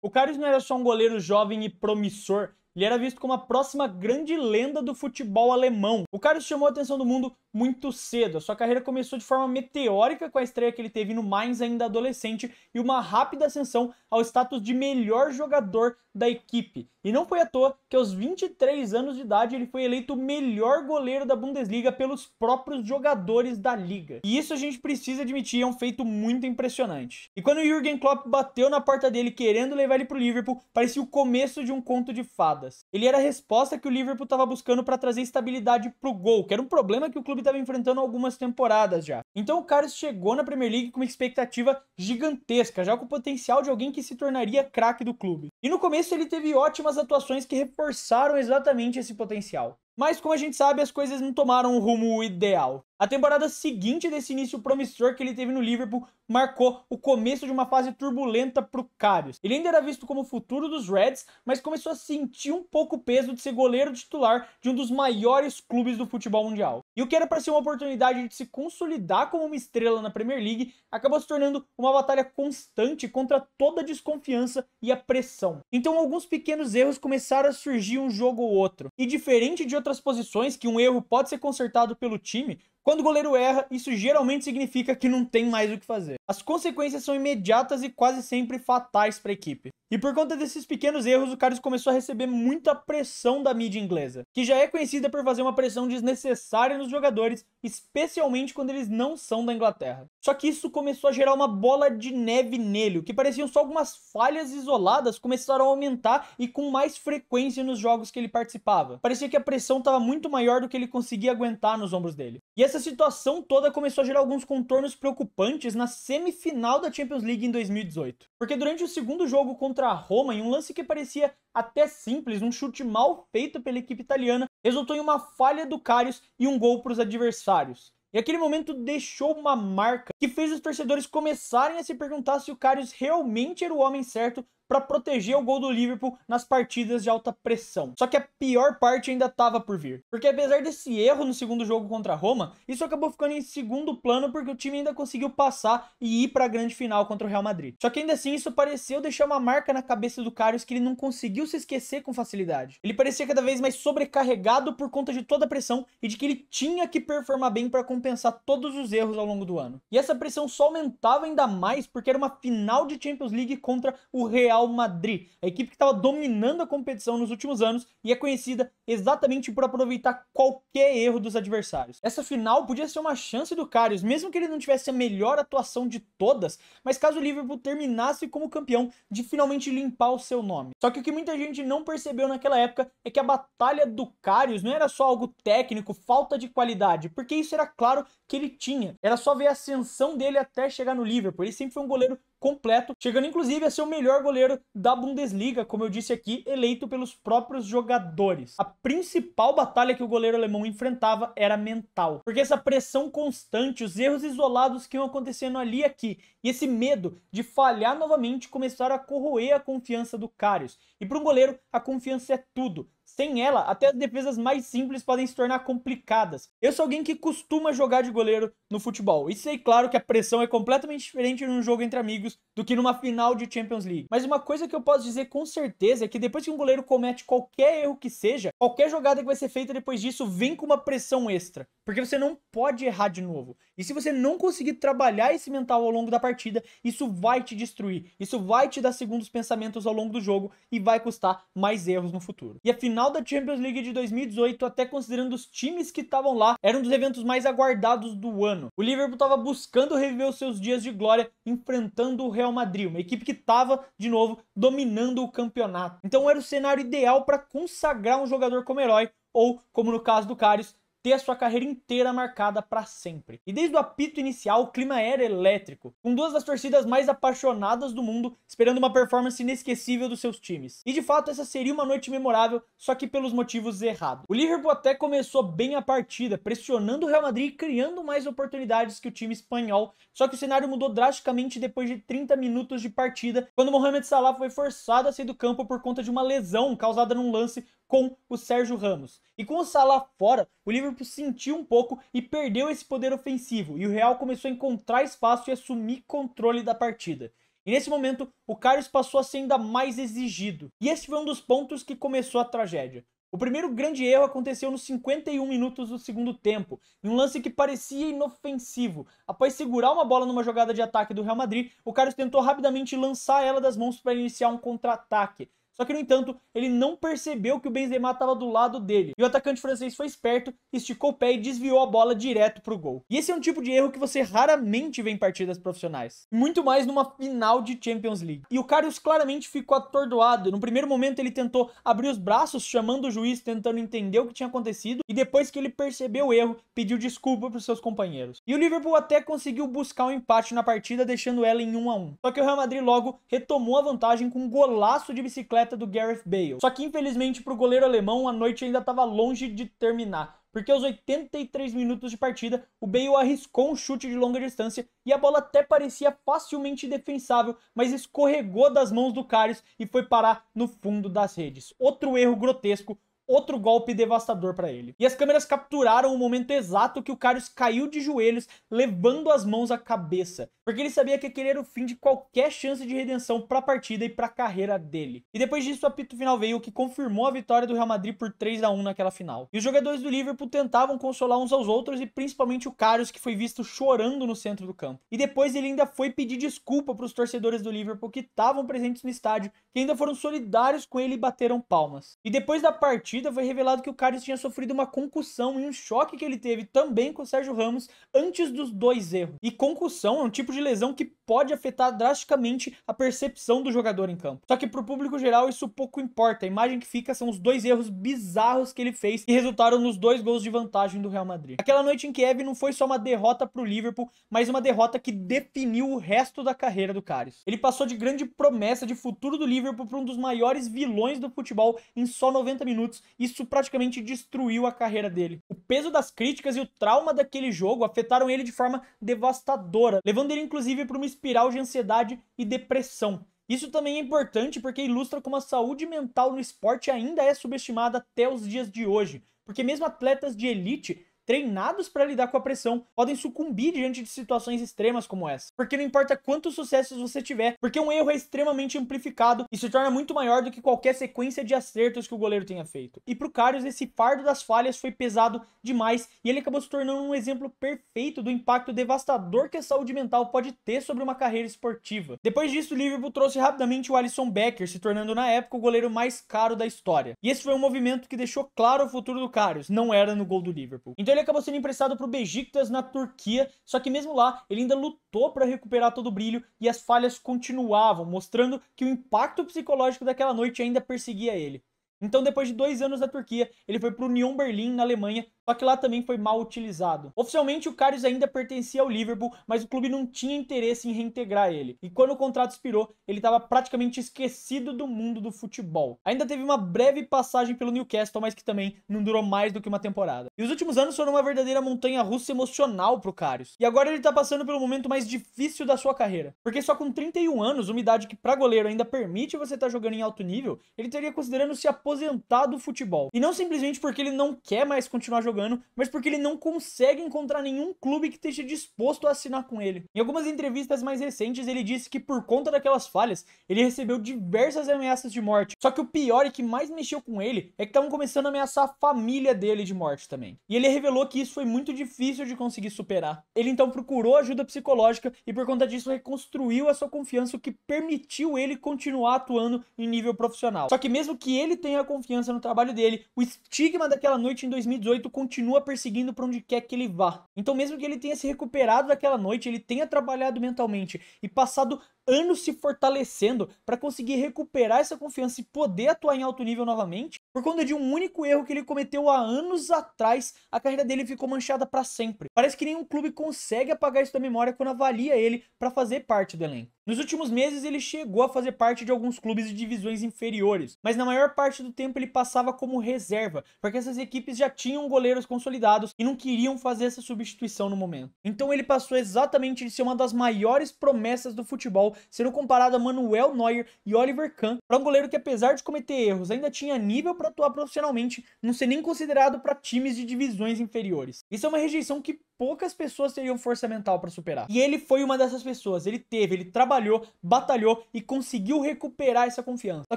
O Karius não era só um goleiro jovem e promissor, ele era visto como a próxima grande lenda do futebol alemão. O Karius chamou a atenção do mundo muito cedo. A sua carreira começou de forma meteórica com a estreia que ele teve no Mainz ainda adolescente e uma rápida ascensão ao status de melhor jogador da equipe. E não foi à toa que aos 23 anos de idade ele foi eleito o melhor goleiro da Bundesliga pelos próprios jogadores da liga. E isso a gente precisa admitir, é um feito muito impressionante. E quando o Jürgen Klopp bateu na porta dele querendo levar ele pro Liverpool, parecia o começo de um conto de fadas. Ele era a resposta que o Liverpool estava buscando para trazer estabilidade pro gol, que era um problema que o clube estava enfrentando há algumas temporadas já. Então o Karius chegou na Premier League com uma expectativa gigantesca, já com o potencial de alguém que se tornaria craque do clube. E no começo ele teve ótimas atuações que reforçaram exatamente esse potencial. Mas como a gente sabe, as coisas não tomaram o rumo ideal. A temporada seguinte desse início promissor que ele teve no Liverpool marcou o começo de uma fase turbulenta pro Karius. Ele ainda era visto como o futuro dos Reds, mas começou a sentir um pouco o peso de ser goleiro titular de um dos maiores clubes do futebol mundial. E o que era para ser uma oportunidade de se consolidar como uma estrela na Premier League, acabou se tornando uma batalha constante contra toda a desconfiança e a pressão. Então alguns pequenos erros começaram a surgir um jogo ou outro. E diferente de outras posições que um erro pode ser consertado pelo time, quando o goleiro erra, isso geralmente significa que não tem mais o que fazer. As consequências são imediatas e quase sempre fatais para a equipe. E por conta desses pequenos erros, o Karius começou a receber muita pressão da mídia inglesa, que já é conhecida por fazer uma pressão desnecessária nos jogadores, especialmente quando eles não são da Inglaterra. Só que isso começou a gerar uma bola de neve nele, o que pareciam só algumas falhas isoladas começaram a aumentar e com mais frequência nos jogos que ele participava. Parecia que a pressão estava muito maior do que ele conseguia aguentar nos ombros dele. E essa situação toda começou a gerar alguns contornos preocupantes na semifinal da Champions League em 2018. Porque durante o segundo jogo contra a Roma, em um lance que parecia até simples, um chute mal feito pela equipe italiana, resultou em uma falha do Karius e um gol para os adversários. E aquele momento deixou uma marca que fez os torcedores começarem a se perguntar se o Karius realmente era o homem certo para proteger o gol do Liverpool nas partidas de alta pressão. Só que a pior parte ainda estava por vir. Porque apesar desse erro no segundo jogo contra a Roma, isso acabou ficando em segundo plano porque o time ainda conseguiu passar e ir para a grande final contra o Real Madrid. Só que ainda assim isso pareceu deixar uma marca na cabeça do Karius que ele não conseguiu se esquecer com facilidade. Ele parecia cada vez mais sobrecarregado por conta de toda a pressão e de que ele tinha que performar bem para compensar todos os erros ao longo do ano. E essa pressão só aumentava ainda mais porque era uma final de Champions League contra o Real Madrid, a equipe que estava dominando a competição nos últimos anos e é conhecida exatamente por aproveitar qualquer erro dos adversários. Essa final podia ser uma chance do Karius, mesmo que ele não tivesse a melhor atuação de todas, mas caso o Liverpool terminasse como campeão, de finalmente limpar o seu nome. Só que o que muita gente não percebeu naquela época é que a batalha do Karius não era só algo técnico, falta de qualidade, porque isso era claro que ele tinha. Era só ver a ascensão dele até chegar no Liverpool. Ele sempre foi um goleiro completo, chegando inclusive a ser o melhor goleiro da Bundesliga, como eu disse aqui, eleito pelos próprios jogadores. A principal batalha que o goleiro alemão enfrentava era mental, porque essa pressão constante, os erros isolados que iam acontecendo ali e aqui, e esse medo de falhar novamente começaram a corroer a confiança do Karius. E para um goleiro, a confiança é tudo. Sem ela, até as defesas mais simples podem se tornar complicadas. Eu sou alguém que costuma jogar de goleiro no futebol. E sei, claro, que a pressão é completamente diferente num jogo entre amigos do que numa final de Champions League. Mas uma coisa que eu posso dizer com certeza é que depois que um goleiro comete qualquer erro que seja, qualquer jogada que vai ser feita depois disso vem com uma pressão extra. Porque você não pode errar de novo. E se você não conseguir trabalhar esse mental ao longo da partida, isso vai te destruir. Isso vai te dar segundos pensamentos ao longo do jogo e vai custar mais erros no futuro. E a final da Champions League de 2018, até considerando os times que estavam lá, era um dos eventos mais aguardados do ano. O Liverpool estava buscando reviver os seus dias de glória enfrentando o Real Madrid, uma equipe que estava, de novo, dominando o campeonato. Então era o cenário ideal para consagrar um jogador como herói, ou, como no caso do Karius, ter a sua carreira inteira marcada para sempre. E desde o apito inicial, o clima era elétrico, com duas das torcidas mais apaixonadas do mundo esperando uma performance inesquecível dos seus times. E de fato essa seria uma noite memorável, só que pelos motivos errados. O Liverpool até começou bem a partida, pressionando o Real Madrid e criando mais oportunidades que o time espanhol, só que o cenário mudou drasticamente depois de 30 minutos de partida, quando Mohamed Salah foi forçado a sair do campo por conta de uma lesão causada num lance com o Sérgio Ramos. E com o Salah fora, o Liverpool sentiu um pouco e perdeu esse poder ofensivo, e o Real começou a encontrar espaço e assumir controle da partida. E nesse momento, o Karius passou a ser ainda mais exigido. E esse foi um dos pontos que começou a tragédia. O primeiro grande erro aconteceu nos 51 minutos do segundo tempo, em um lance que parecia inofensivo. Após segurar uma bola numa jogada de ataque do Real Madrid, o Karius tentou rapidamente lançar ela das mãos para iniciar um contra-ataque. Só que, no entanto, ele não percebeu que o Benzema estava do lado dele. E o atacante francês foi esperto, esticou o pé e desviou a bola direto pro gol. E esse é um tipo de erro que você raramente vê em partidas profissionais. Muito mais numa final de Champions League. E o Karius claramente ficou atordoado. No primeiro momento ele tentou abrir os braços, chamando o juiz, tentando entender o que tinha acontecido. E depois que ele percebeu o erro, pediu desculpa para os seus companheiros. E o Liverpool até conseguiu buscar um empate na partida, deixando ela em 1-1. Só que o Real Madrid logo retomou a vantagem com um golaço de bicicleta do Gareth Bale. Só que infelizmente para o goleiro alemão a noite ainda estava longe de terminar, porque aos 83 minutos de partida o Bale arriscou um chute de longa distância e a bola até parecia facilmente defensável, mas escorregou das mãos do Karius e foi parar no fundo das redes. Outro erro grotesco, outro golpe devastador para ele. E as câmeras capturaram o momento exato que o Karius caiu de joelhos, levando as mãos à cabeça, porque ele sabia que aquele era o fim de qualquer chance de redenção para a partida e para a carreira dele. E depois disso o apito final veio, o que confirmou a vitória do Real Madrid por 3-1 naquela final. E os jogadores do Liverpool tentavam consolar uns aos outros, e principalmente o Karius, que foi visto chorando no centro do campo. E depois ele ainda foi pedir desculpa para os torcedores do Liverpool que estavam presentes no estádio, que ainda foram solidários com ele e bateram palmas. E depois da partida foi revelado que o Karius tinha sofrido uma concussão e um choque que ele teve também com o Sérgio Ramos antes dos dois erros. E concussão é um tipo de lesão que pode afetar drasticamente a percepção do jogador em campo. Só que pro público geral isso pouco importa, a imagem que fica são os dois erros bizarros que ele fez que resultaram nos 2 gols de vantagem do Real Madrid. Aquela noite em Kiev não foi só uma derrota pro Liverpool, mas uma derrota que definiu o resto da carreira do Karius. Ele passou de grande promessa de futuro do Liverpool para um dos maiores vilões do futebol em só 90 minutos. Isso praticamente destruiu a carreira dele. O peso das críticas e o trauma daquele jogo afetaram ele de forma devastadora, levando ele inclusive para uma espiral de ansiedade e depressão. Isso também é importante porque ilustra como a saúde mental no esporte ainda é subestimada até os dias de hoje, porque mesmo atletas de elite treinados para lidar com a pressão, podem sucumbir diante de situações extremas como essa. Porque não importa quantos sucessos você tiver, porque um erro é extremamente amplificado e se torna muito maior do que qualquer sequência de acertos que o goleiro tenha feito. E pro Karius, esse fardo das falhas foi pesado demais e ele acabou se tornando um exemplo perfeito do impacto devastador que a saúde mental pode ter sobre uma carreira esportiva. Depois disso, o Liverpool trouxe rapidamente o Alisson Becker, se tornando na época o goleiro mais caro da história. E esse foi um movimento que deixou claro o futuro do Karius, não era no gol do Liverpool. Então ele acabou sendo emprestado para o Beşiktaş na Turquia, só que mesmo lá ele ainda lutou para recuperar todo o brilho e as falhas continuavam, mostrando que o impacto psicológico daquela noite ainda perseguia ele. Então, depois de 2 anos na Turquia, ele foi para o Union Berlin, na Alemanha, só que lá também foi mal utilizado. Oficialmente, o Karius ainda pertencia ao Liverpool, mas o clube não tinha interesse em reintegrar ele. E quando o contrato expirou, ele estava praticamente esquecido do mundo do futebol. Ainda teve uma breve passagem pelo Newcastle, mas que também não durou mais do que uma temporada. E os últimos anos foram uma verdadeira montanha-russa emocional pro Karius. E agora ele tá passando pelo momento mais difícil da sua carreira. Porque só com 31 anos, uma idade que pra goleiro ainda permite você estar jogando em alto nível, ele estaria considerando se aposentar do futebol. E não simplesmente porque ele não quer mais continuar jogando, mas porque ele não consegue encontrar nenhum clube que esteja disposto a assinar com ele. Em algumas entrevistas mais recentes, ele disse que por conta daquelas falhas, ele recebeu diversas ameaças de morte. Só que o pior e que mais mexeu com ele é que estavam começando a ameaçar a família dele de morte também. E ele revelou que isso foi muito difícil de conseguir superar. Ele então procurou ajuda psicológica e por conta disso reconstruiu a sua confiança, o que permitiu ele continuar atuando em nível profissional. Só que mesmo que ele tenha confiança no trabalho dele, o estigma daquela noite em 2018 continua perseguindo para onde quer que ele vá. Então mesmo que ele tenha se recuperado daquela noite, ele tenha trabalhado mentalmente e passado anos se fortalecendo para conseguir recuperar essa confiança e poder atuar em alto nível novamente, por conta de um único erro que ele cometeu há anos atrás, a carreira dele ficou manchada para sempre. Parece que nenhum clube consegue apagar isso da memória quando avalia ele para fazer parte do elenco. Nos últimos meses ele chegou a fazer parte de alguns clubes de divisões inferiores, mas na maior parte do tempo ele passava como reserva, porque essas equipes já tinham goleiros consolidados e não queriam fazer essa substituição no momento. Então ele passou exatamente de ser uma das maiores promessas do futebol sendo comparado a Manuel Neuer e Oliver Kahn, para um goleiro que, apesar de cometer erros, ainda tinha nível para atuar profissionalmente, não ser nem considerado para times de divisões inferiores. Isso é uma rejeição que poucas pessoas teriam força mental para superar. E ele foi uma dessas pessoas. Ele trabalhou, batalhou e conseguiu recuperar essa confiança. Só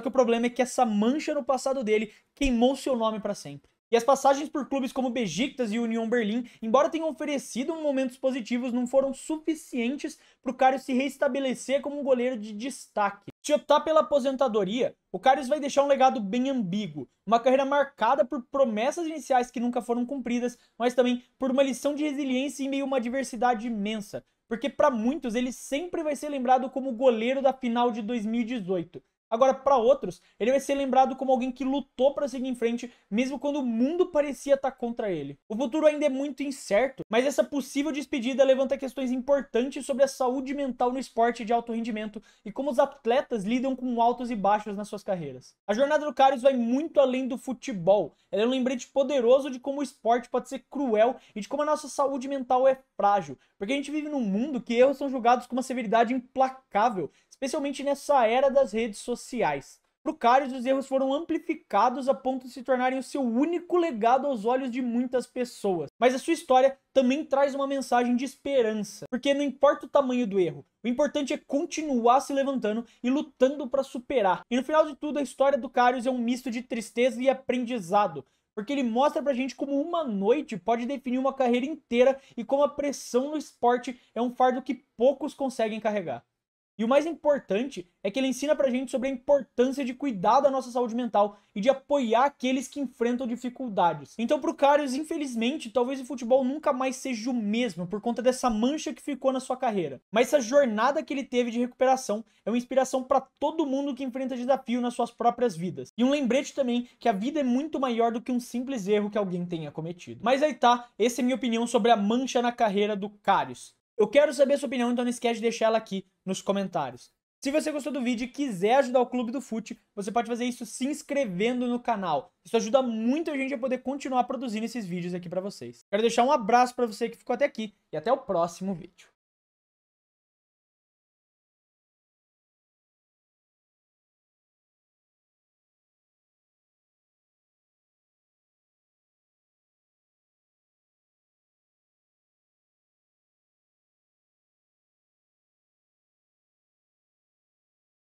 que o problema é que essa mancha no passado dele queimou seu nome para sempre. E as passagens por clubes como Besiktas e Union Berlin, embora tenham oferecido momentos positivos, não foram suficientes para o Karius se restabelecer como um goleiro de destaque. Se optar pela aposentadoria, o Karius vai deixar um legado bem ambíguo, uma carreira marcada por promessas iniciais que nunca foram cumpridas, mas também por uma lição de resiliência em meio a uma diversidade imensa, porque para muitos ele sempre vai ser lembrado como o goleiro da final de 2018. Agora, para outros, ele vai ser lembrado como alguém que lutou para seguir em frente, mesmo quando o mundo parecia estar contra ele. O futuro ainda é muito incerto, mas essa possível despedida levanta questões importantes sobre a saúde mental no esporte de alto rendimento e como os atletas lidam com altos e baixos nas suas carreiras. A jornada do Karius vai muito além do futebol. Ela é um lembrete poderoso de como o esporte pode ser cruel e de como a nossa saúde mental é frágil, porque a gente vive num mundo que erros são julgados com uma severidade implacável, especialmente nessa era das redes sociais. Para o Karius, os erros foram amplificados a ponto de se tornarem o seu único legado aos olhos de muitas pessoas. Mas a sua história também traz uma mensagem de esperança, porque não importa o tamanho do erro, o importante é continuar se levantando e lutando para superar. E no final de tudo, a história do Karius é um misto de tristeza e aprendizado, porque ele mostra pra gente como uma noite pode definir uma carreira inteira e como a pressão no esporte é um fardo que poucos conseguem carregar. E o mais importante é que ele ensina pra gente sobre a importância de cuidar da nossa saúde mental e de apoiar aqueles que enfrentam dificuldades. Então pro Karius, infelizmente, talvez o futebol nunca mais seja o mesmo por conta dessa mancha que ficou na sua carreira. Mas essa jornada que ele teve de recuperação é uma inspiração pra todo mundo que enfrenta desafio nas suas próprias vidas. E um lembrete também que a vida é muito maior do que um simples erro que alguém tenha cometido. Mas aí tá, essa é a minha opinião sobre a mancha na carreira do Karius. Eu quero saber a sua opinião, então não esquece de deixar ela aqui nos comentários. Se você gostou do vídeo e quiser ajudar o Clube do Fute, você pode fazer isso se inscrevendo no canal. Isso ajuda muito a gente a poder continuar produzindo esses vídeos aqui pra vocês. Quero deixar um abraço pra você que ficou até aqui e até o próximo vídeo.